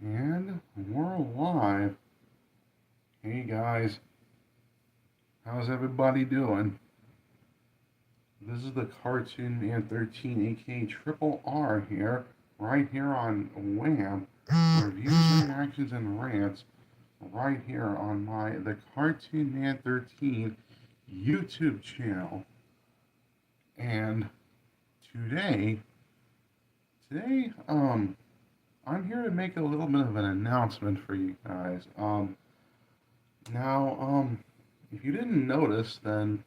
And we're live. Hey guys, how's everybody doing? This is the Cartoon Man 13, aka Triple R here, right here on Wham! Reviews, reactions, and rants, right here on the Cartoon Man 13 YouTube channel. And today, today, I'm here to make a little bit of an announcement for you guys. Now, if you didn't notice, then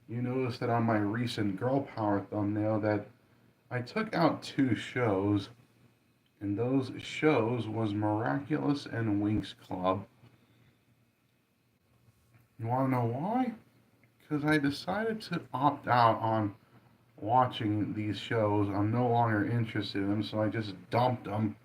you notice that on my recent Girl Power thumbnail that I took out two shows, and those shows was Miraculous and Winx Club. You want to know why? Because I decided to opt out on watching these shows. I'm no longer interested in them, so I just dumped them.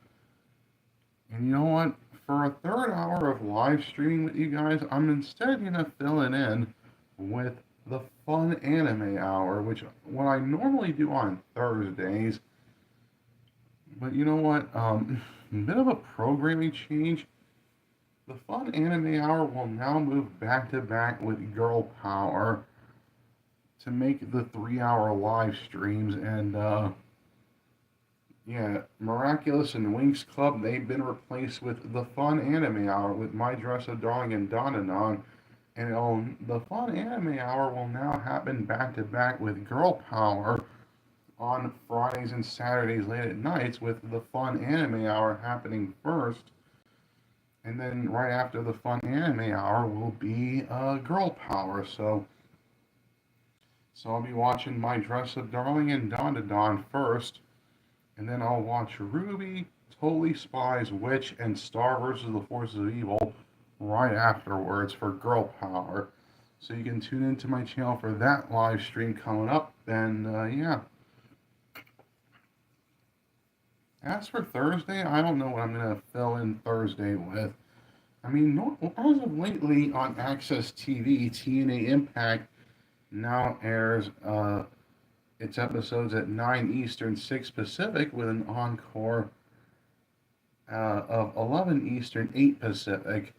And you know what? For a third hour of live streaming with you guys, I'm instead going to fill it in with the Fun Anime Hour, which what I normally do on Thursdays. But you know what? A bit of a programming change. The Fun Anime Hour will now move back to back with Girl Power to make the 3 hour live streams. And yeah, Miraculous and Winx Club, they've been replaced with the Fun Anime Hour with My Dress Up Darling and Dandadan. And the Fun Anime Hour will now happen back to back with Girl Power on Fridays and Saturdays late at nights, with the Fun Anime Hour happening first. And then right after the Fun Anime Hour will be Girl Power. So I'll be watching My Dress Up Darling and Dandadan first. And then I'll watch Ruby, Totally Spies, Witch, and Star vs. the Forces of Evil right afterwards for Girl Power. So you can tune into my channel for that live stream coming up. And yeah. As for Thursday, I don't know what I'm going to fill in Thursday with. I mean, as of lately on Access TV, TNA Impact now airs its episodes at 9 Eastern, 6 Pacific, with an encore of 11 Eastern, 8 Pacific.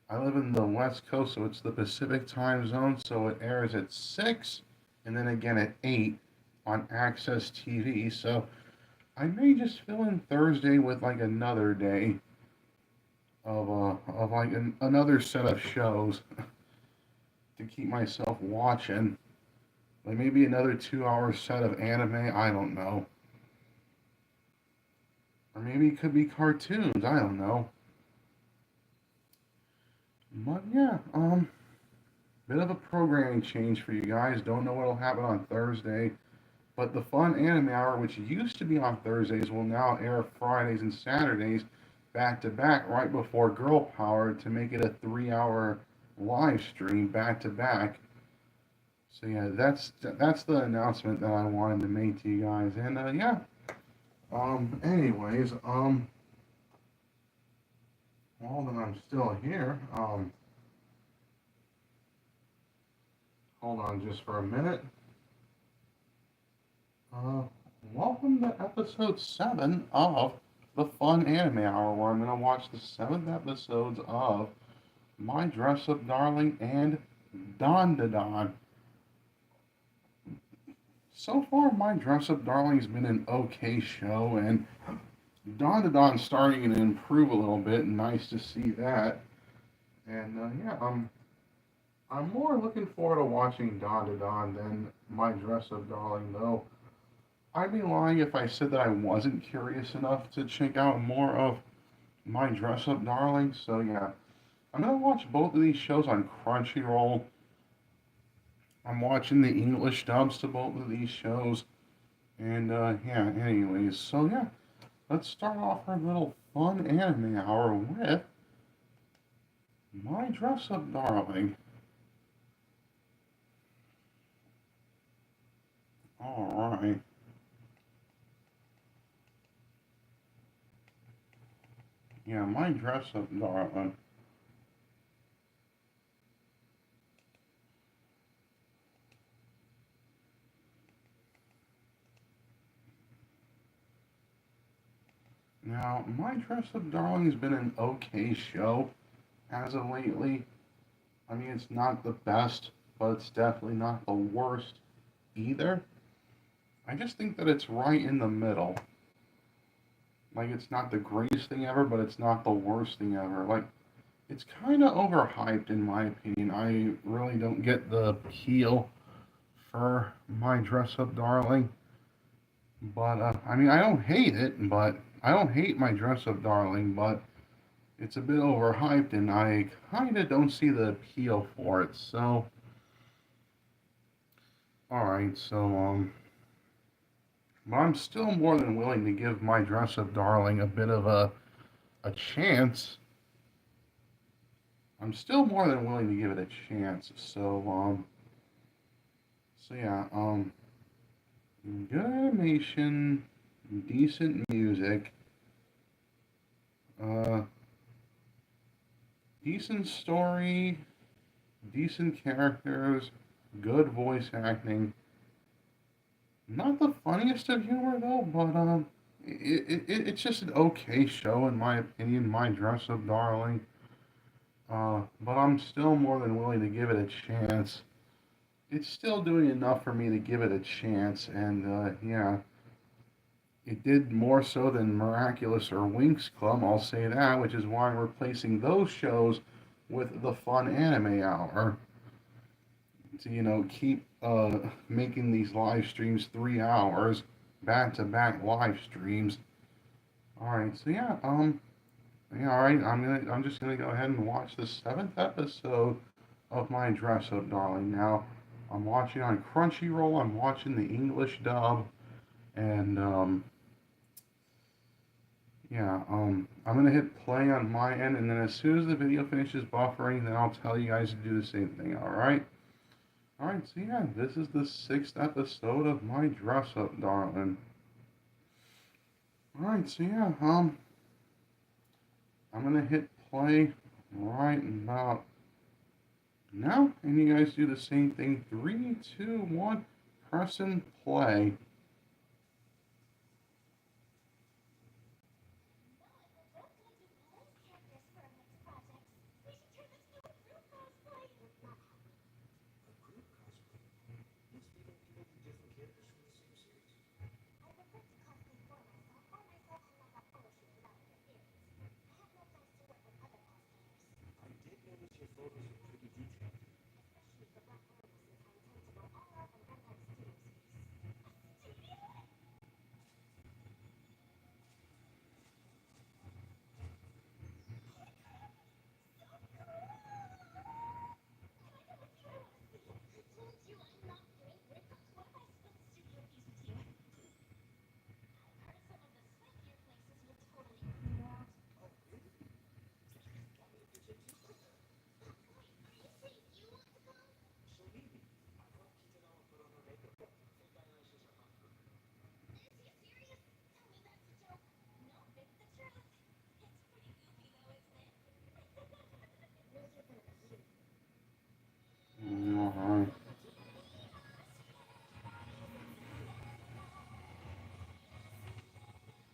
I live in the West Coast, so it's the Pacific time zone, so it airs at 6 and then again at 8 on Access TV. So I may just fill in Thursday with like another day of like another set of shows to keep myself watching. Like maybe another 2 hour set of anime, I don't know. Or maybe it could be cartoons, I don't know. But yeah, bit of a programming change for you guys. Don't know what'll happen on Thursday. But the Fun Anime Hour, which used to be on Thursdays, will now air Fridays and Saturdays back to back right before Girl Power to make it a 3 hour live stream back to back. So yeah, that's the announcement that I wanted to make to you guys. And yeah. Anyways, well then I'm still here. Hold on just for a minute. Welcome to episode 7 of the Fun Anime Hour, where I'm going to watch the 7th episodes of My Dress Up Darling and Dandadan. So far, My Dress Up Darling's been an okay show, and Dandadan's starting to improve a little bit, and nice to see that. And yeah, I'm more looking forward to watching Dandadan than My Dress Up Darling, though. I'd be lying if I said that I wasn't curious enough to check out more of My Dress Up Darling. So yeah, I'm gonna watch both of these shows on Crunchyroll. I'm watching the English dubs to both of these shows. And yeah, anyways, so yeah, let's start off our little Fun Anime Hour with My Dress Up Darling. Alright. Yeah, My Dress Up Darling. Now, My Dress Up Darling's been an okay show as of lately. I mean, it's not the best, but it's definitely not the worst either. I just think that it's right in the middle. Like, it's not the greatest thing ever, but it's not the worst thing ever. Like, it's kind of overhyped in my opinion. I really don't get the appeal for My Dress Up Darling. But, I mean, I don't hate My Dress Up Darling, but it's a bit overhyped and I kind of don't see the appeal for it. So, alright, but I'm still more than willing to give My Dress Up Darling a bit of a chance. I'm still more than willing to give it a chance. So yeah, good animation, decent music, uh, decent story, decent characters, good voice acting. Not the funniest of humor though, but it's just an okay show in my opinion. My Dress Up Darling. But I'm still more than willing to give it a chance. It's still doing enough for me to give it a chance, and yeah, it did more so than Miraculous or Winx Club. I'll say that, which is why I'm replacing those shows with the Fun Anime Hour to keep making these live streams 3 hours back to back live streams. All right, so yeah, yeah, all right. I'm just gonna go ahead and watch the seventh episode of My Dress Up Darling. Now, I'm watching on Crunchyroll. I'm watching the English dub, and yeah, I'm gonna hit play on my end, and then as soon as the video finishes buffering, then I'll tell you guys to do the same thing. All right. All right. So yeah, this is the sixth episode of My Dress Up Darling. All right. So yeah, I'm gonna hit play right about now, and you guys do the same thing. 3, 2, 1, press and play. All right.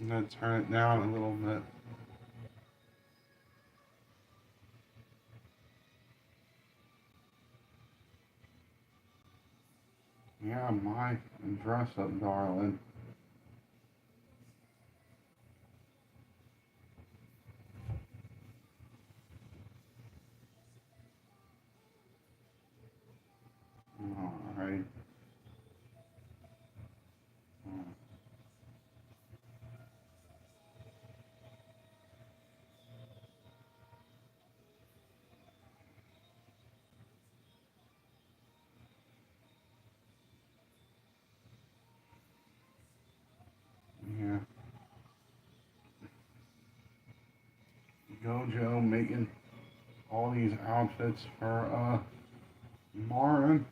I'm gonna turn it down a little bit. Yeah, my dress up, darling. All right. Yeah. Gojo making all these outfits for Marin.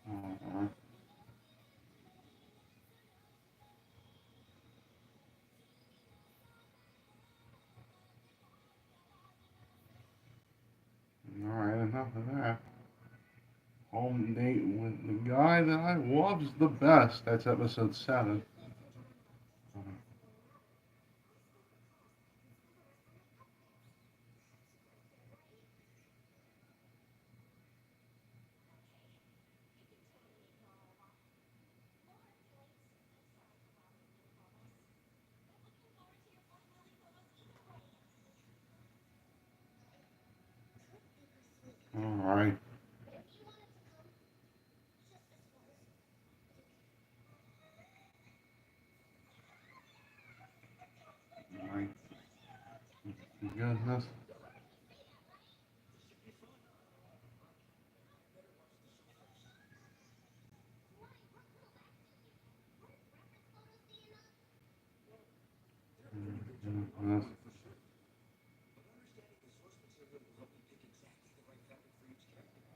Uh, after that. Home date with the guy that I loves the best. That's episode 7. Alright. My goodness. Goodness.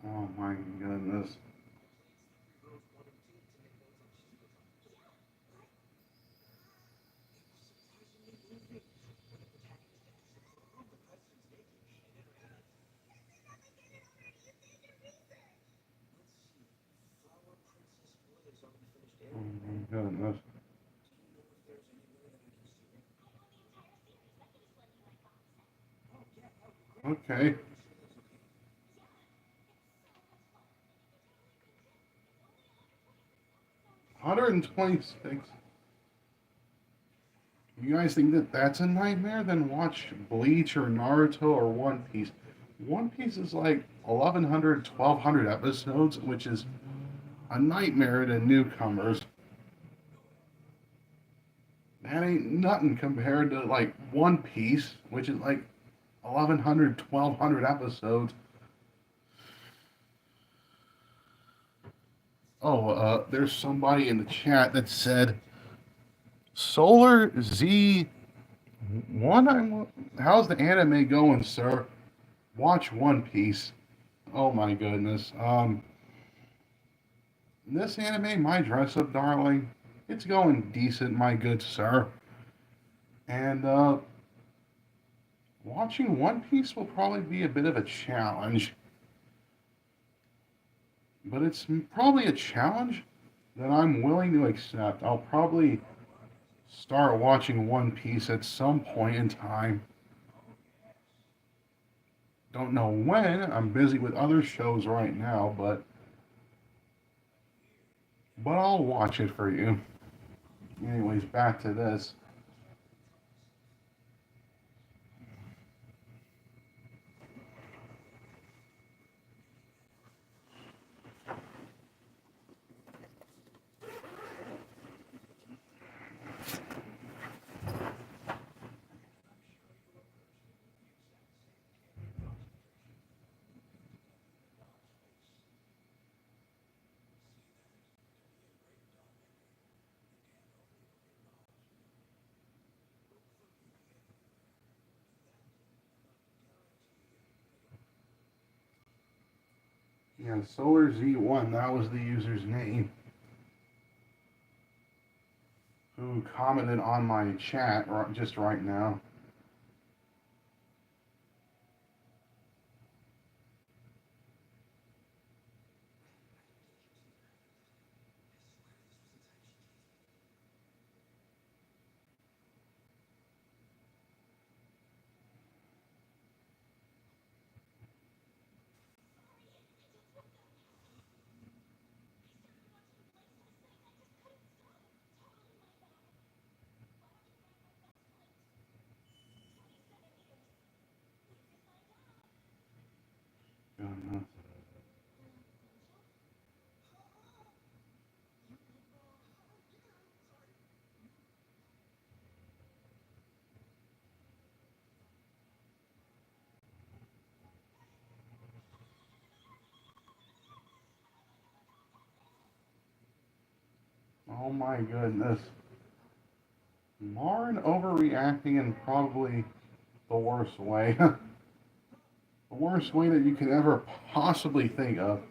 Oh my goodness. Oh my goodness. Okay. 126. You guys think that that's a nightmare? Then watch Bleach or Naruto or One Piece. One Piece is like 1,100, 1,200 episodes, which is a nightmare to newcomers. That ain't nothing compared to like One Piece, which is like 1,100, 1,200 episodes. Oh, there's somebody in the chat that said Solar Z one. How's the anime going, sir? Watch One Piece. Oh my goodness. This anime, My Dress Up Darling, it's going decent, my good sir. And watching One Piece will probably be a bit of a challenge, but it's probably a challenge that I'm willing to accept. I'll probably start watching One Piece at some point in time. Don't know when. I'm busy with other shows right now, but I'll watch it for you. Anyways, back to this. Yeah, Solar Z1, that was the user's name, who commented on my chat just right now. Goodness. Oh my goodness. Lauren overreacting in probably the worst way. The worst way that you could ever possibly think of.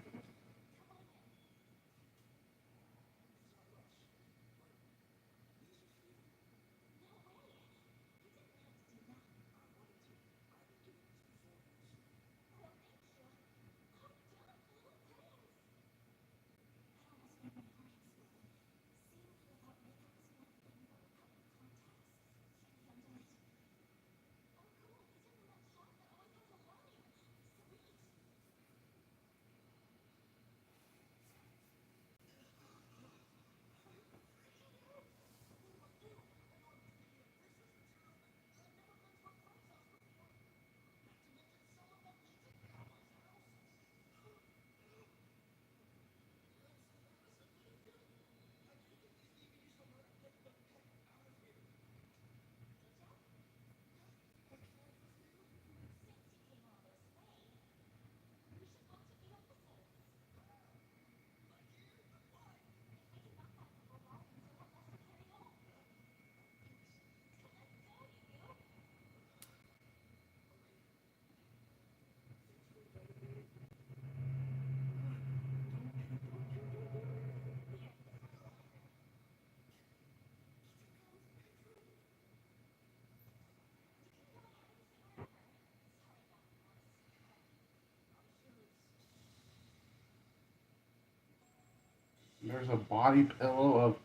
There's a body pillow of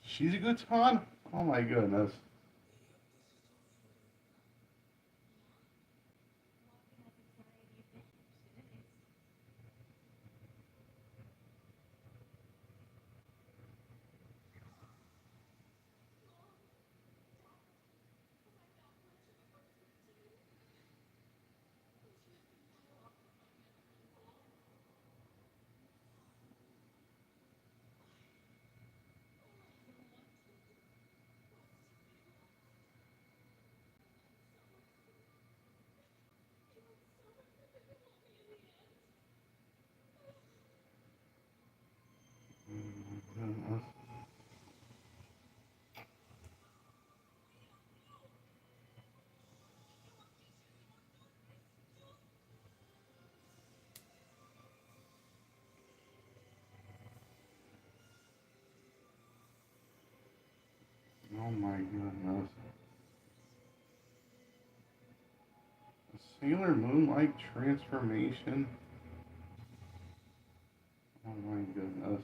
she's a good ton. Oh my goodness. Goodness. Oh my goodness. A Sailor Moon like transformation. Oh my goodness.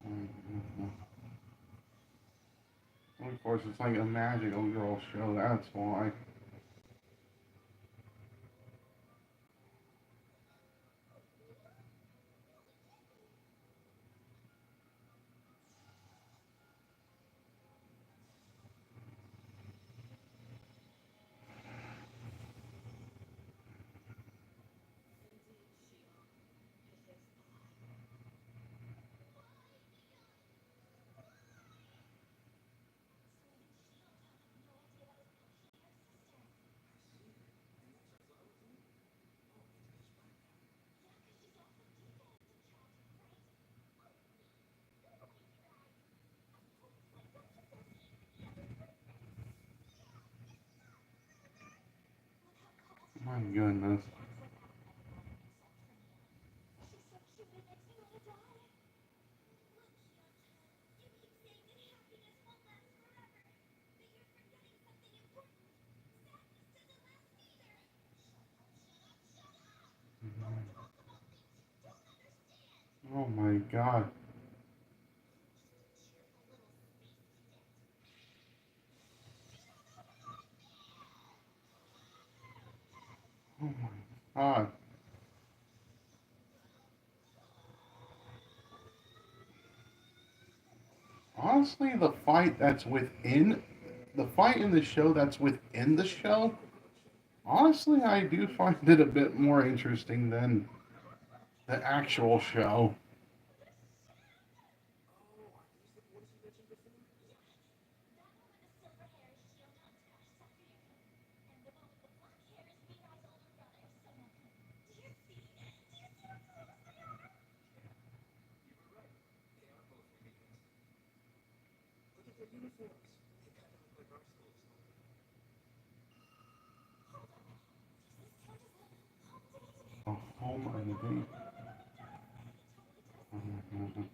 Oh my goodness. Of course, it's like a magical girl show. That's why. My goodness. Oh my god. Oh my god. Honestly, the fight in the show that's within the show, honestly, I do find it a bit more interesting than the actual show. Oh, oh my god. Oh my god.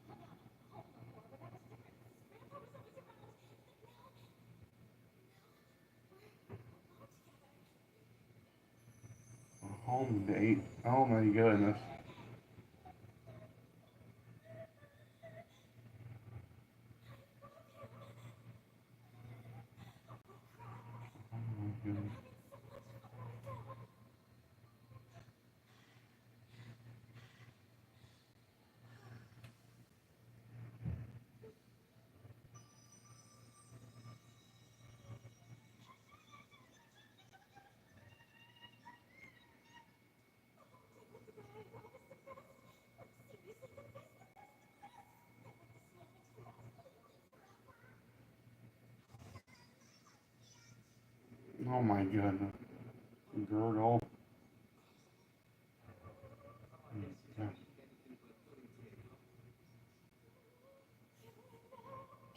A home date. Oh my goodness. Oh my goodness. Oh my goodness. Gurgle. Yeah.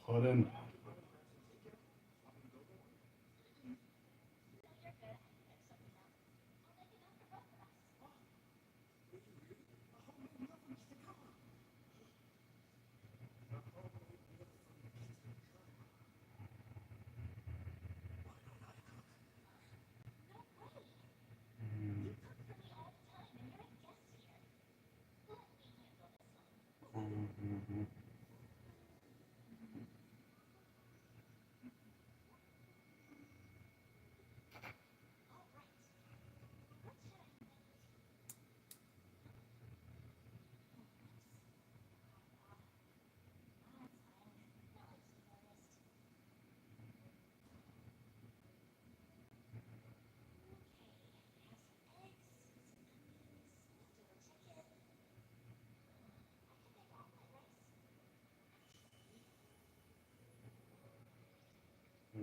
Puddin'.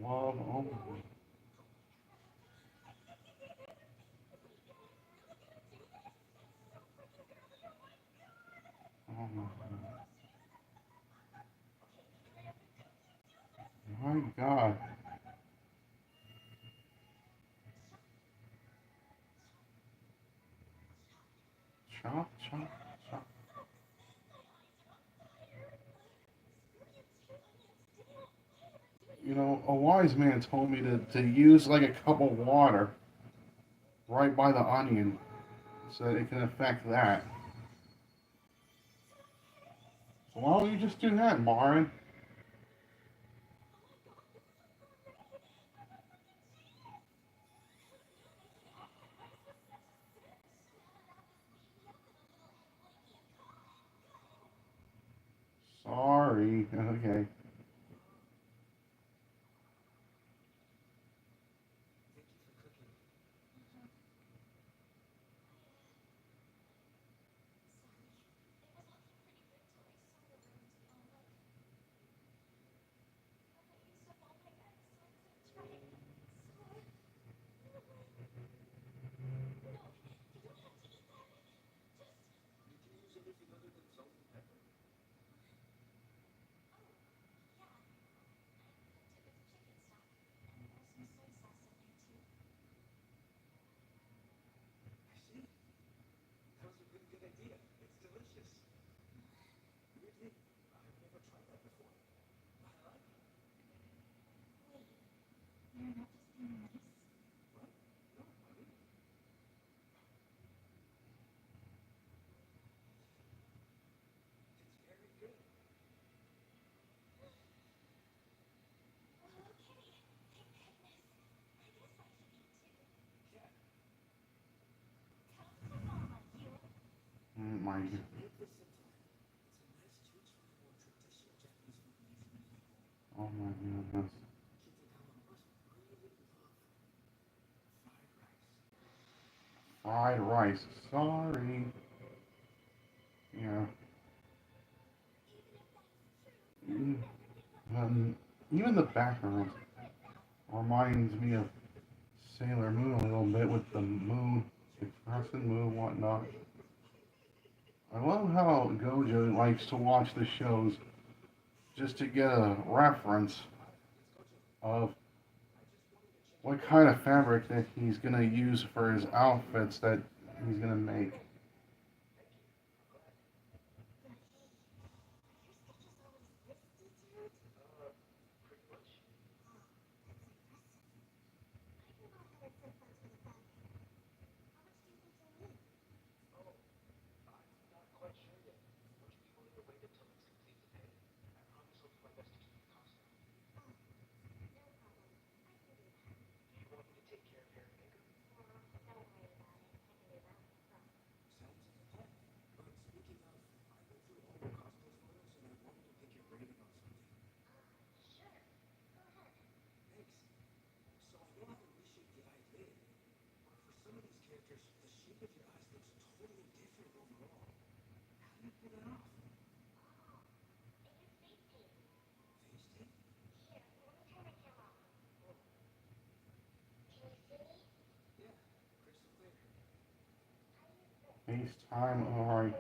Love. Oh my God. Chop, chop, chop. You know, a wise man told me to use like a cup of water right by the onion so that it can affect that. So why don't you just do that, Marin? Sorry. Okay. My. Oh my goodness. Fried rice. Sorry. Yeah. Mm, even the background reminds me of Sailor Moon a little bit with the moon, the crescent moon, whatnot. I love how Gojo likes to watch the shows just to get a reference of what kind of fabric that he's gonna use for his outfits that he's gonna make. FaceTime, alright.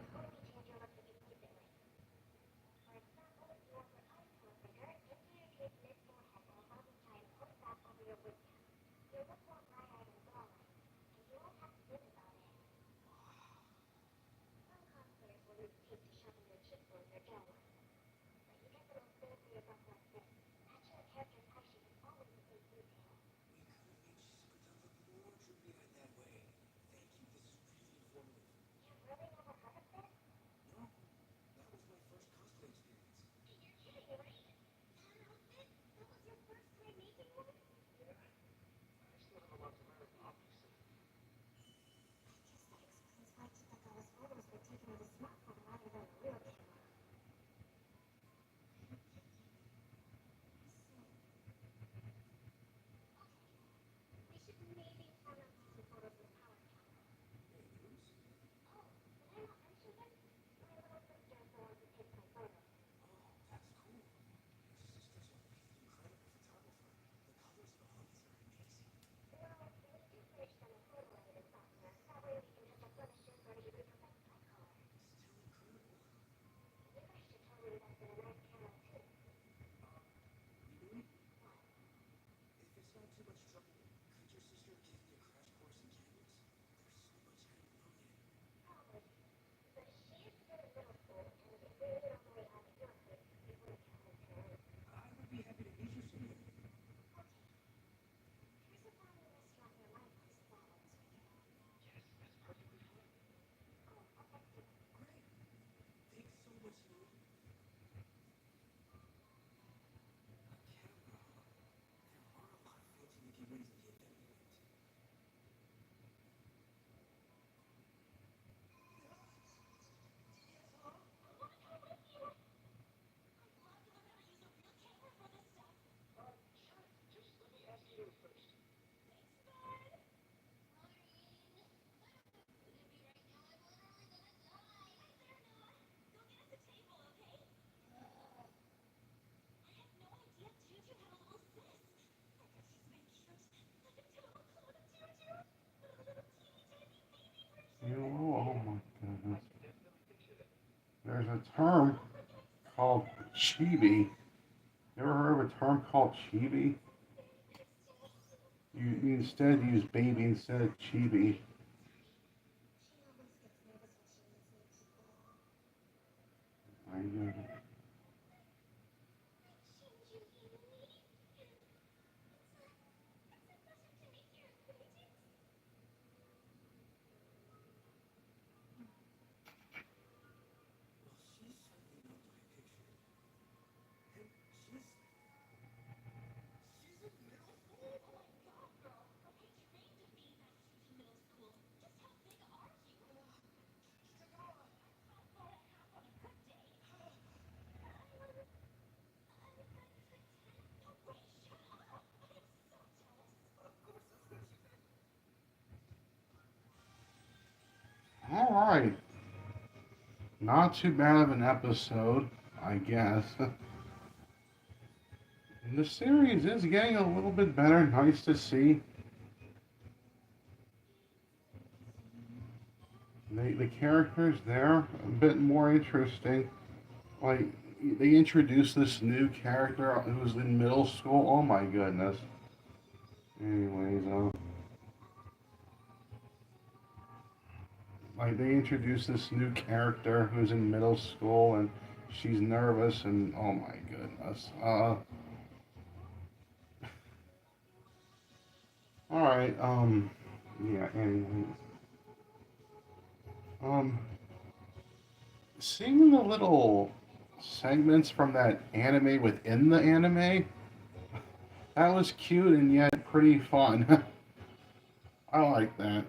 term called chibi. You ever heard of a term called chibi? You instead use baby instead of chibi. I know. All right, not too bad of an episode, I guess. The series is getting a little bit better. Nice to see. The characters there a bit more interesting. Like they introduced this new character who's in middle school. Oh my goodness. Anyways, like they introduced this new character who's in middle school and she's nervous and oh my goodness. All right. Yeah. Anyways, um, seeing the little segments from that anime within the anime, that was cute and yet pretty fun. I like that.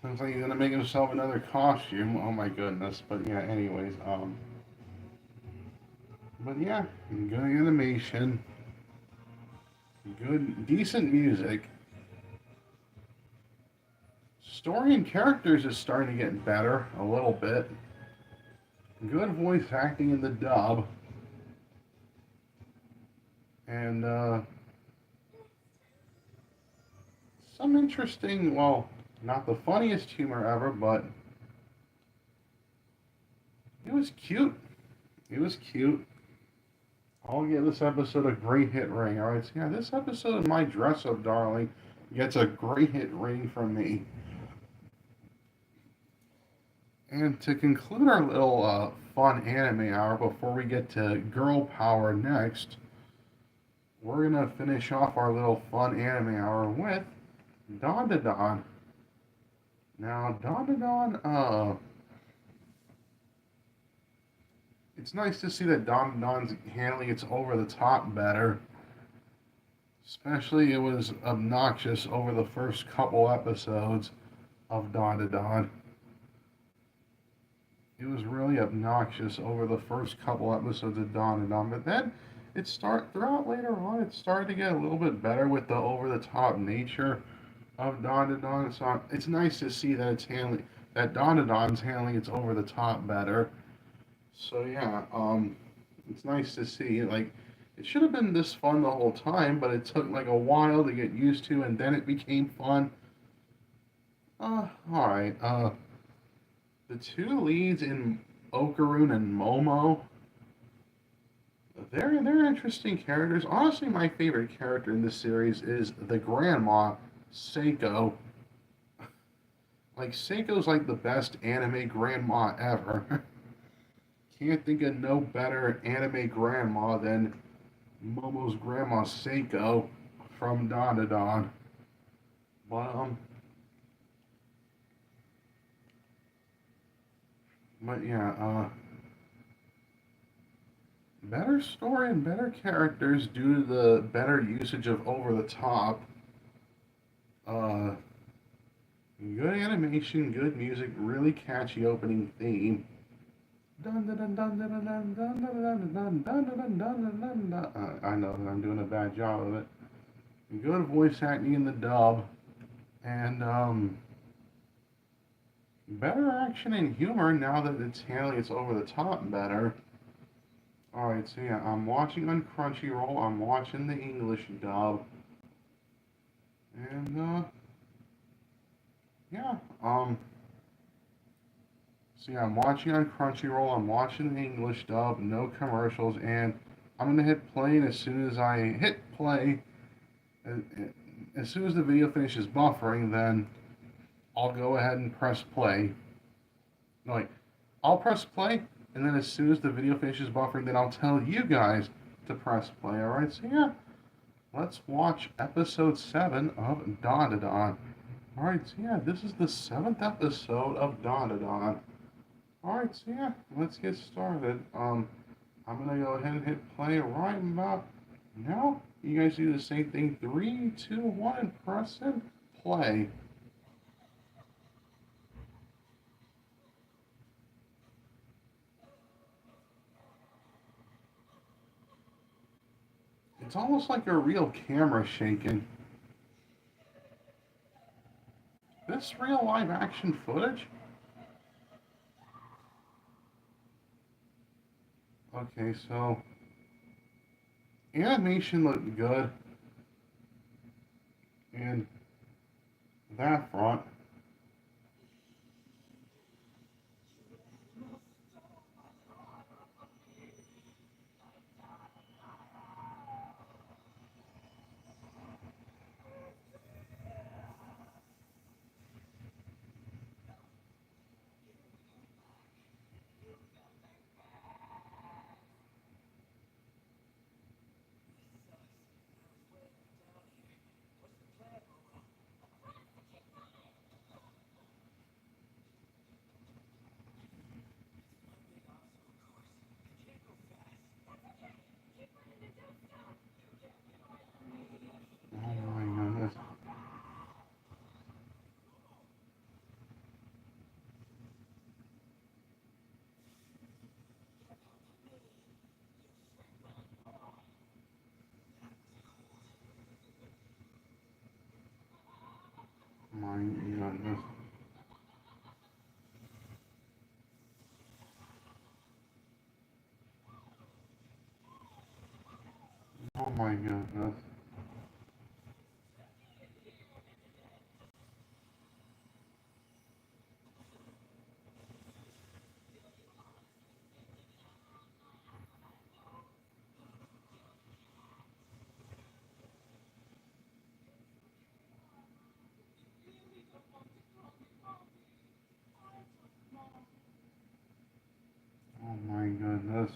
Looks like he's gonna make himself another costume. Oh my goodness. But yeah, anyways, but yeah, good animation, good, decent music. Story and characters is starting to get better a little bit. Good voice acting in the dub. And some interesting, well, not the funniest humor ever, but it was cute. It was cute. I'll give this episode a great hit rating. All right, so yeah, this episode of My Dress Up Darling gets a great hit rating from me. And to conclude our little fun anime hour before we get to girl power next, we're gonna finish off our little fun anime hour with Dandadan. Now, Dandadan, it's nice to see that Dandadan's handling its over the top better. Especially, it was obnoxious over the first couple episodes of Dandadan. It was really obnoxious over the first couple episodes of Dandadan, but then throughout later on, it started to get a little bit better with the over the top nature of Dandadan. So it's nice to see that Dandadan's handling its over the top better. So yeah, it's nice to see. Like, it should have been this fun the whole time, but it took like a while to get used to, and then it became fun. All right. The two leads in Okarun and Momo, they're interesting characters. Honestly, my favorite character in this series is the grandma, Seiko. Like, Seiko's like the best anime grandma ever. Can't think of no better anime grandma than Momo's grandma, Seiko, from Dandadan. But, but yeah, better story and better characters due to the better usage of over the top. Uh, Good animation, good music, really catchy opening theme. I know that I'm doing a bad job of it. Good voice acting in the dub, and better action and humor now that it's handling its over the top better. Alright, so yeah, I'm watching on Crunchyroll, I'm watching the English dub, and yeah, So yeah, I'm watching on Crunchyroll. I'm watching the English dub, no commercials, and I'm gonna hit play. And as soon as I hit play, as, as soon as the video finishes buffering, then I'll go ahead and press play. Like, I'll press play, and then as soon as the video finishes buffering, then I'll tell you guys to press play. All right. So yeah, let's watch episode 7 of Dandadan. All right. So yeah, this is the 7th episode of Dandadan. Alright, so yeah, let's get started. I'm gonna go ahead and hit play right about now. You guys do the same thing. 3, 2, 1, and press and play. It's almost like a real camera shaking. This real live action footage? Okay, so animation looked good in that front. Oh my goodness. My goodness. Oh my goodness. Oh my goodness.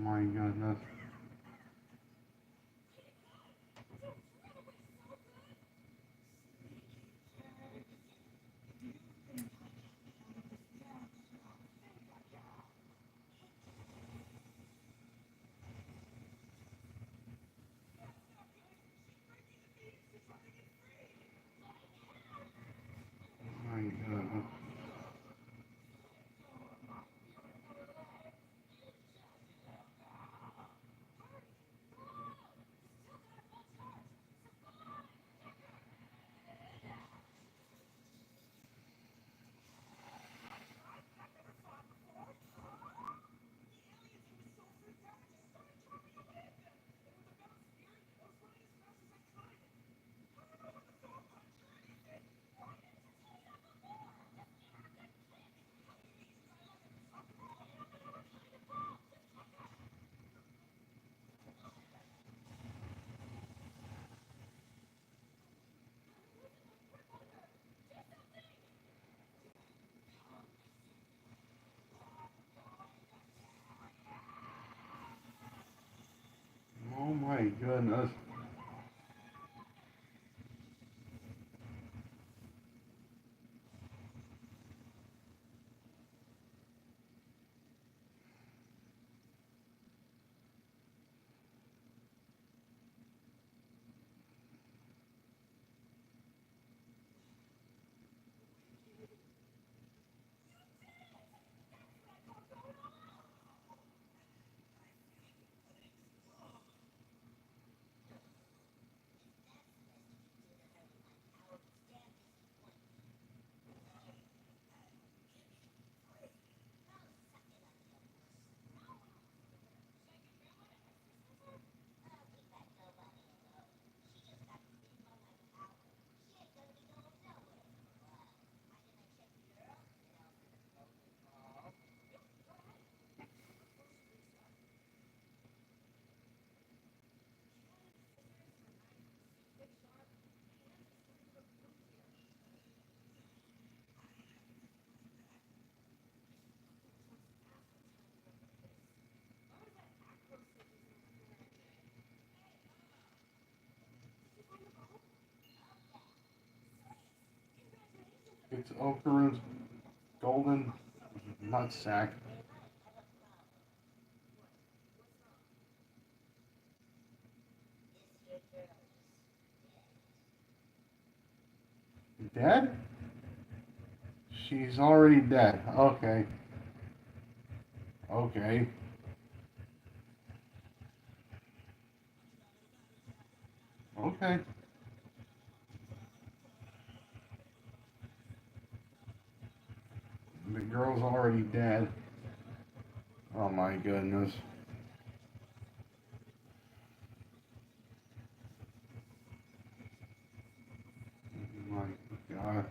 Oh my goodness. Oh my goodness. Oh my goodness. It's Okaru's golden nutsack. Dead? She's already dead. Okay. Okay. Okay. The girl's already dead. Oh my goodness. Oh my God.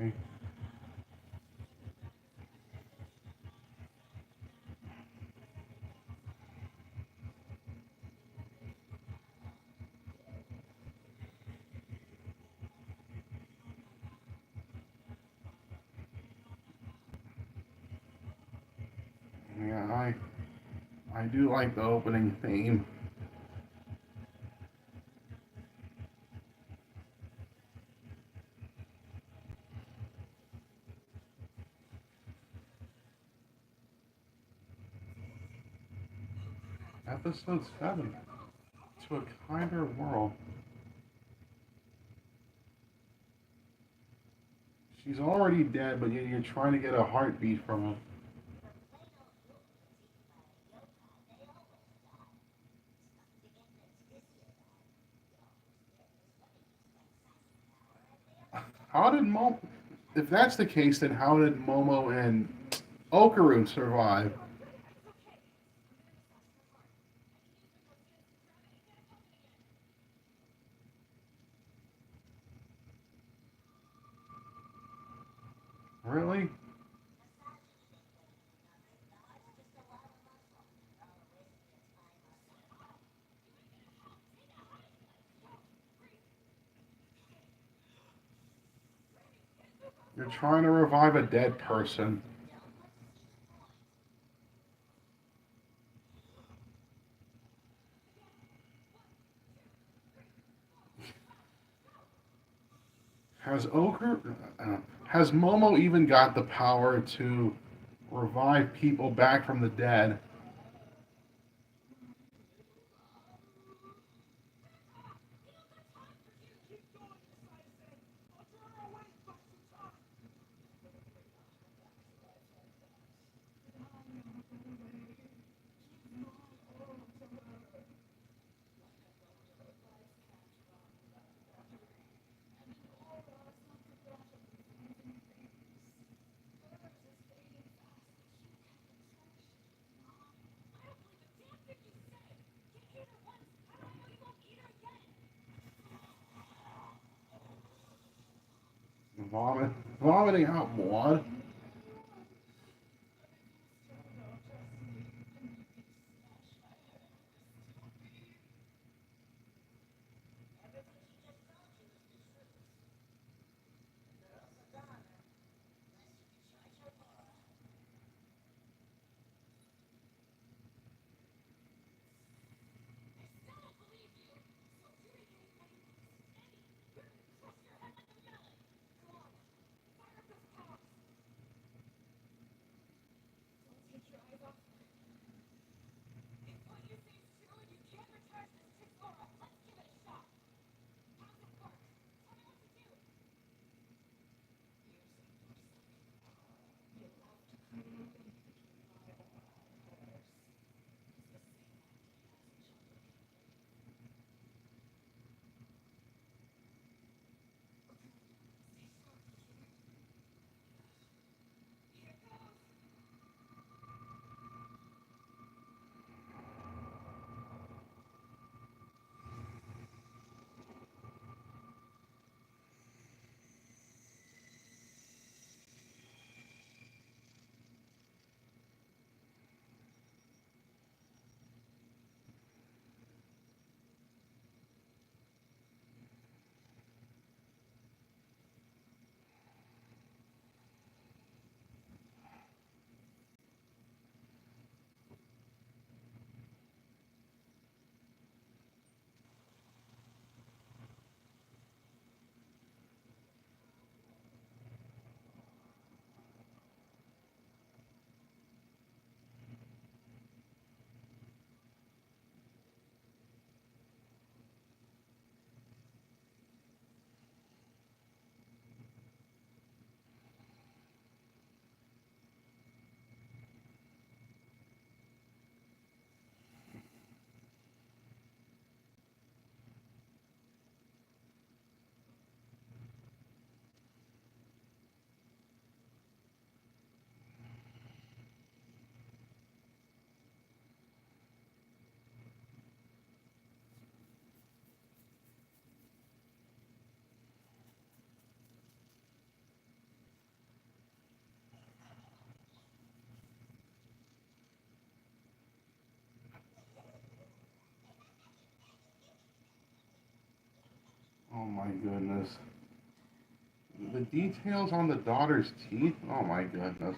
Okay. Yeah, I do like the opening theme. Episode 7. To a kinder world. She's already dead, but you're trying to get a heartbeat from her. How did Momo? If that's the case, then how did Momo and Okaru survive? Really? You're trying to revive a dead person. Has Okaru? Has Momo even got the power to revive people back from the dead? Vomit, vomiting out blood. my goodness. The details on the daughter's teeth. Oh my goodness.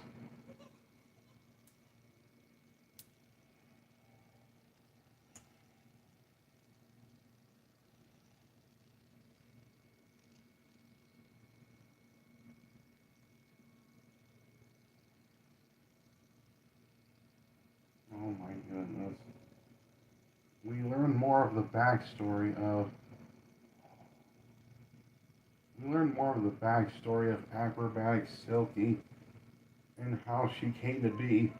Oh my goodness. We learn more of the backstory of acrobatic Silky and how she came to be.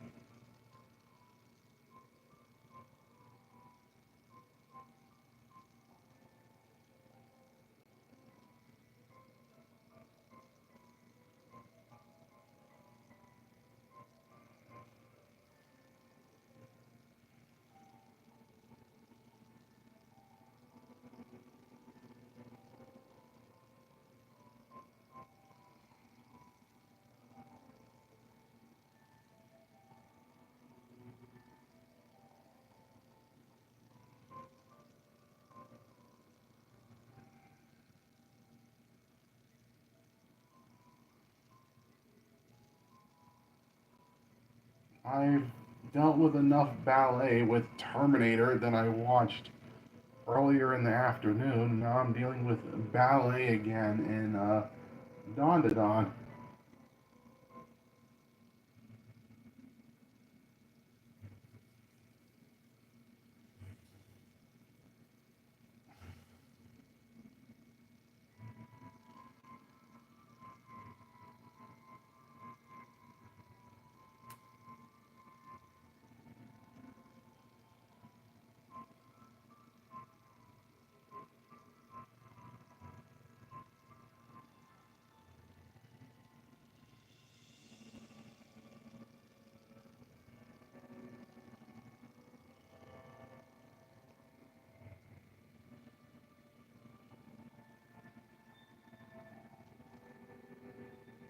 I've dealt with enough ballet with Terminator that I watched earlier in the afternoon. Now I'm dealing with ballet again in Dandadan.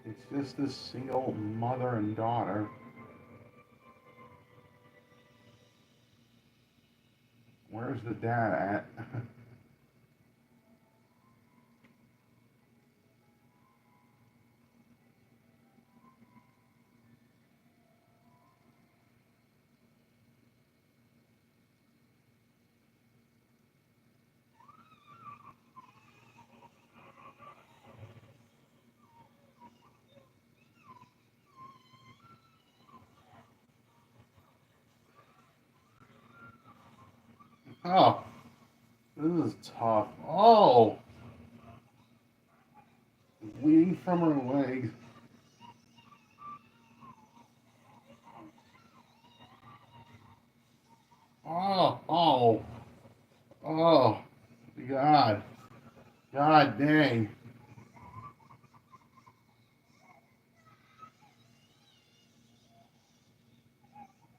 It's just this single mother and daughter. Where's the dad at? Oh, this is tough. Oh, bleeding from her legs. Oh, oh, oh, God. God dang.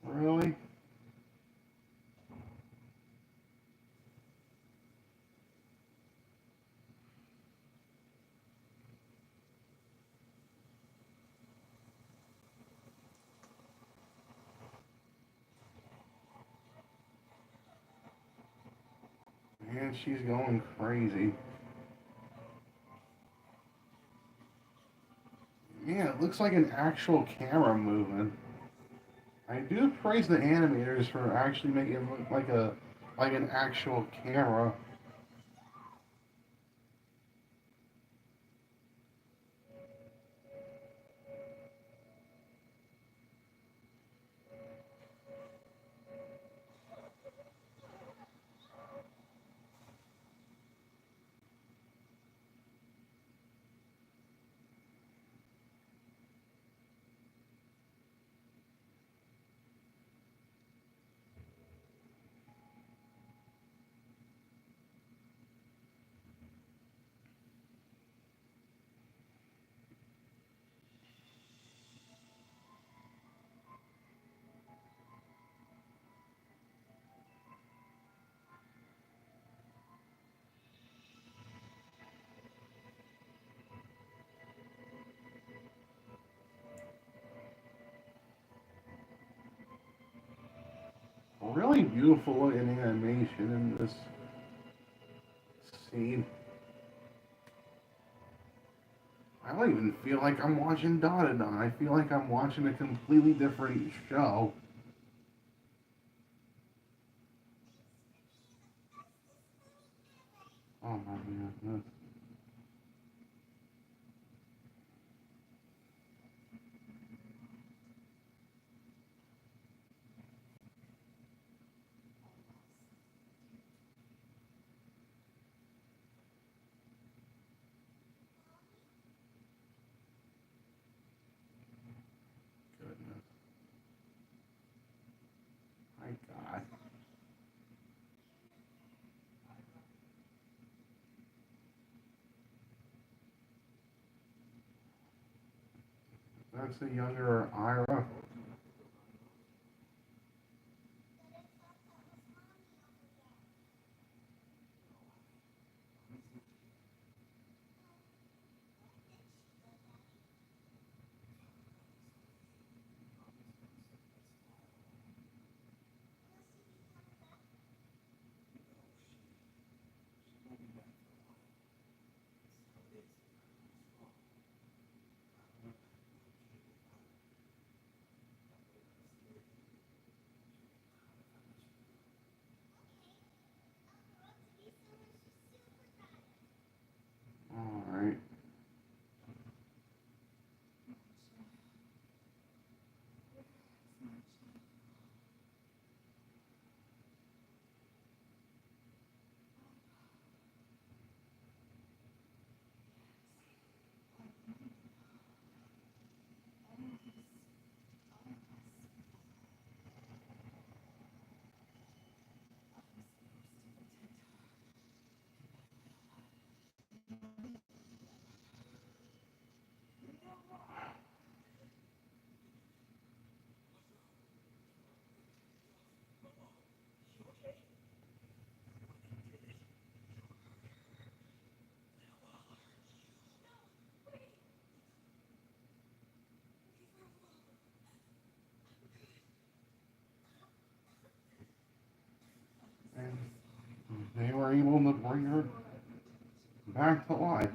Really? Man, she's going crazy. Yeah, it looks like an actual camera moving. I do praise the animators for actually making it look like an actual camera. Really beautiful in animation in this scene. I don't even feel like I'm watching Dandadan. I feel like I'm watching a completely different show. Oh my goodness. Goodness. My God. That's a younger Ira. All right. And they were able to bring her back to life.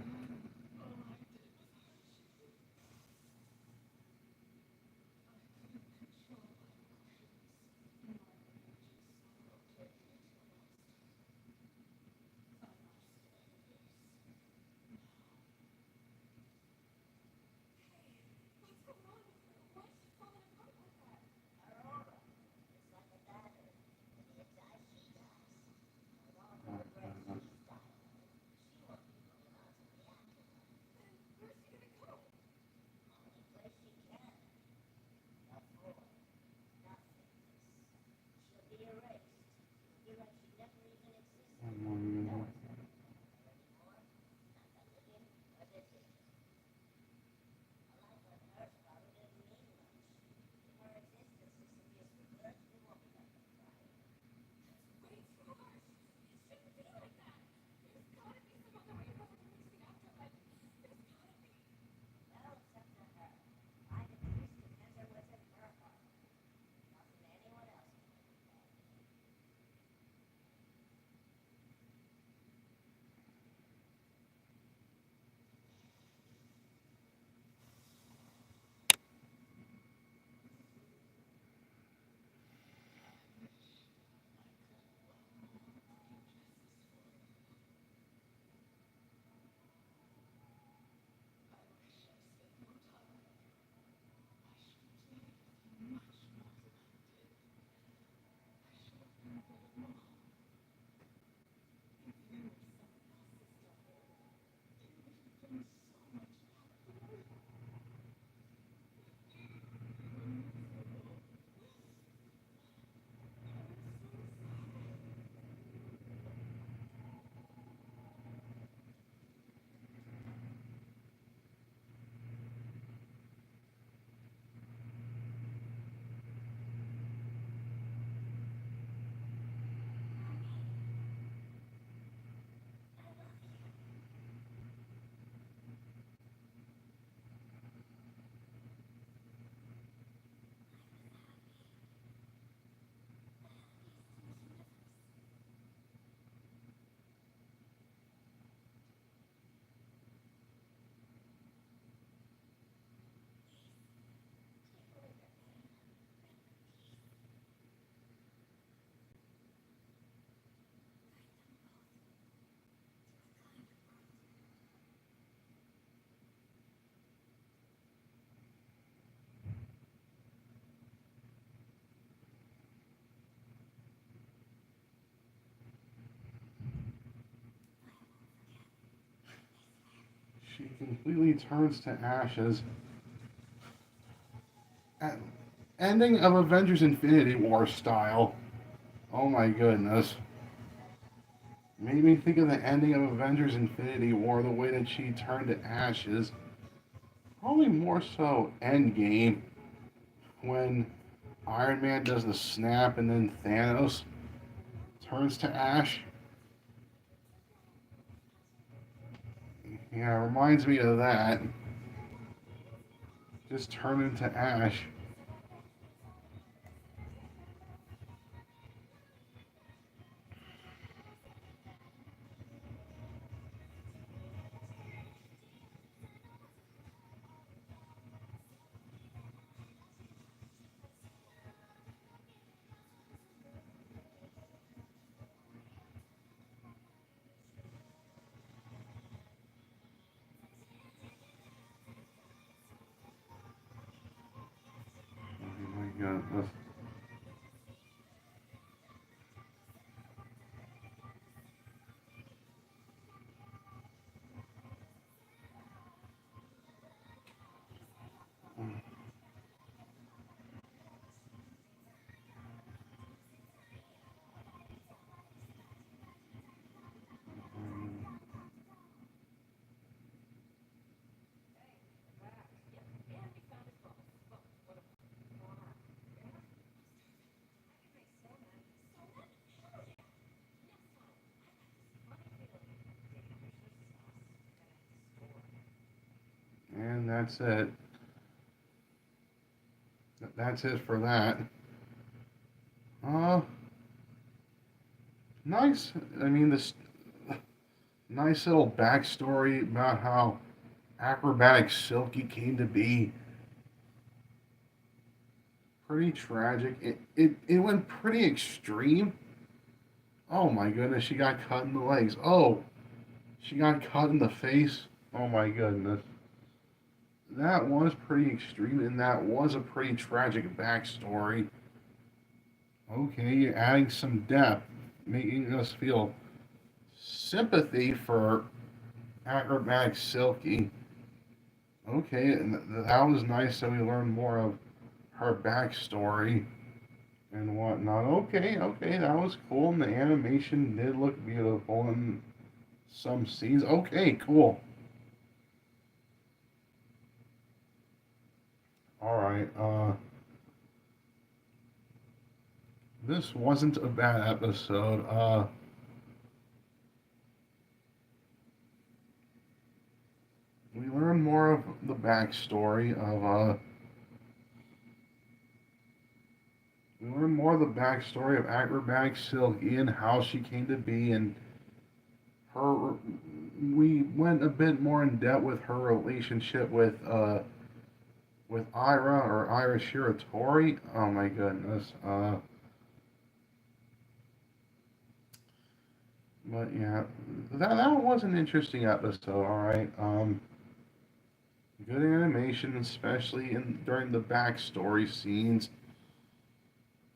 she completely turns to ashes. Ending of Avengers Infinity War style. Oh my goodness. Made me think of the ending of Avengers Infinity War, the way that she turned to ashes. Probably more so Endgame, when Iron Man does the snap and then Thanos turns to ash. Yeah, it reminds me of that. Just turn into ash. Oh my goodness. And that's it. That's it for that. Uh, nice. I mean, this nice little backstory about how acrobatic Silky came to be. Pretty tragic. It went pretty extreme. Oh my goodness, she got cut in the legs. Oh, she got cut in the face. Oh my goodness. That was pretty extreme, and that was a pretty tragic backstory. Okay, you're adding some depth, making us feel sympathy for acrobatic Silky. Okay, and that was nice that we learned more of her backstory and whatnot. Okay, okay, that was cool, and the animation did look beautiful in some scenes. Okay, cool. All right, this wasn't a bad episode. We learned more of the backstory of we learned more of the backstory of acrobatic Silky and how she came to be, and her. We went a bit more in depth with her relationship with Ira or Ira Shiratori. Oh my goodness. But yeah, that was an interesting episode. All right. Good animation, especially in during the backstory scenes.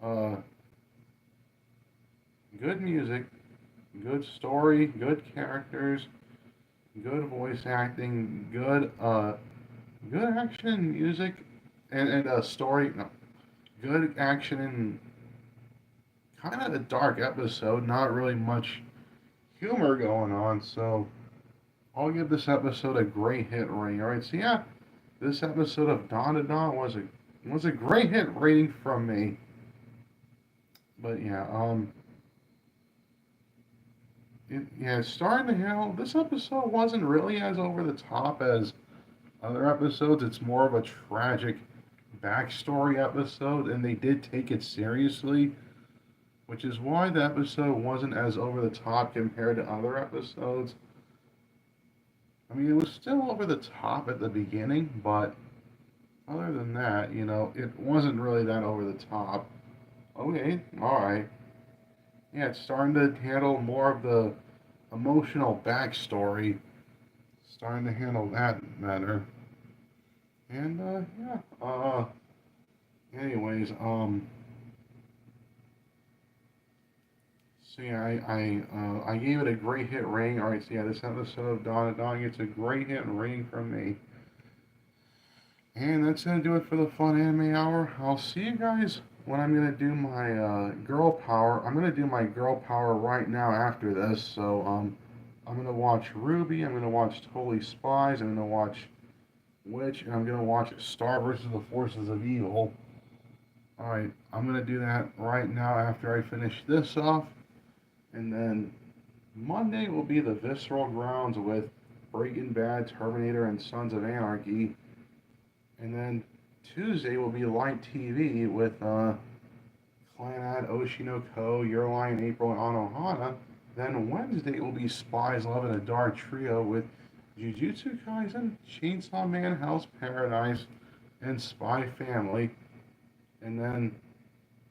Uh, good music, good story, good characters, good voice acting, good action and music, and story. No, good action and kind of a dark episode. Not really much humor going on. So I'll give this episode a great hit rating. All right. So yeah, this episode of Dandadan was a great hit rating from me. But yeah, yeah, starting to handle this episode wasn't really as over the top as other episodes. It's more of a tragic backstory episode, and they did take it seriously, which is why the episode wasn't as over the top compared to other episodes. I mean, it was still over the top at the beginning, but other than that, it wasn't really that over the top. Okay, alright. Yeah, it's starting to handle more of the emotional backstory. Starting to handle that better. And, yeah. Anyways, So yeah, I gave it a great hit rating. All right, so yeah, this episode of Dandadan gets a great hit rating from me. And that's gonna do it for the Fun Anime Hour. I'll see you guys when I'm gonna do my Girl Power. I'm gonna do my Girl Power right now after this. So I'm gonna watch Ruby. I'm gonna watch Totally Spies. I'm gonna watch Witch, and I'm gonna watch Star versus the Forces of Evil. All right, I'm gonna do that right now after I finish this off, and then Monday will be the Visceral Grounds with Breaking Bad, Terminator, and Sons of Anarchy. And then Tuesday will be Light TV with Clannad, Oshinoko, Your Line, April, and Anohana. Then Wednesday will be Spies, Love, and a Dark Trio with Jujutsu Kaisen, Chainsaw Man, Hell's Paradise, and Spy Family. And then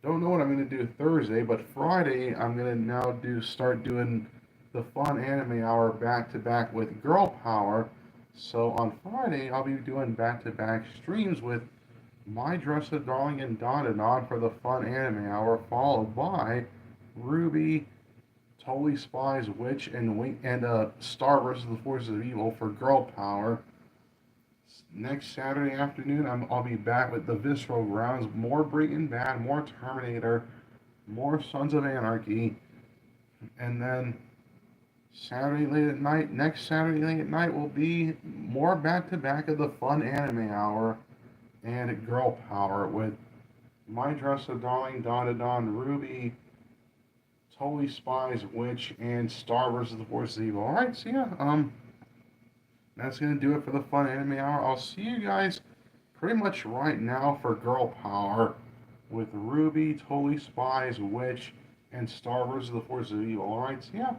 don't know what I'm gonna do Thursday, but Friday I'm gonna now start doing the Fun Anime Hour back to back with Girl Power. So on Friday I'll be doing back to back streams with My Dress Up Darling and Dandadan for the Fun Anime Hour, followed by Ruby, Totally Spies, Witch, and Star versus the Forces of Evil for Girl Power. Next Saturday afternoon, I'll be back with the Visceral Grounds, more Breaking Bad, more Terminator, more Sons of Anarchy, and then next Saturday late at night will be more back to back of the Fun Anime Hour and Girl Power with My Dress of Darling, Dandadan, Ruby, Totally Spies, Witch, and Star versus the Force of Evil. Alright, so yeah, that's gonna do it for the Fun Anime Hour. I'll see you guys pretty much right now for Girl Power with Ruby, Totally Spies, Witch, and Star vs. the Forces of Evil. Alright, so yeah,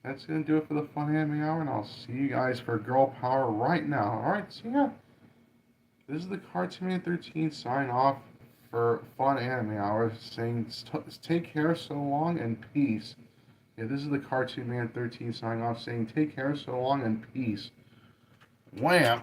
that's going to do it for the Fun Anime Hour, and I'll see you guys for Girl Power right now. Alright, so yeah, this is the Cartoon Man 13 sign off for Fun Anime Hour, saying take care so long and peace. Yeah, this is the Cartoon Man 13 sign off saying take care so long and peace. Wham!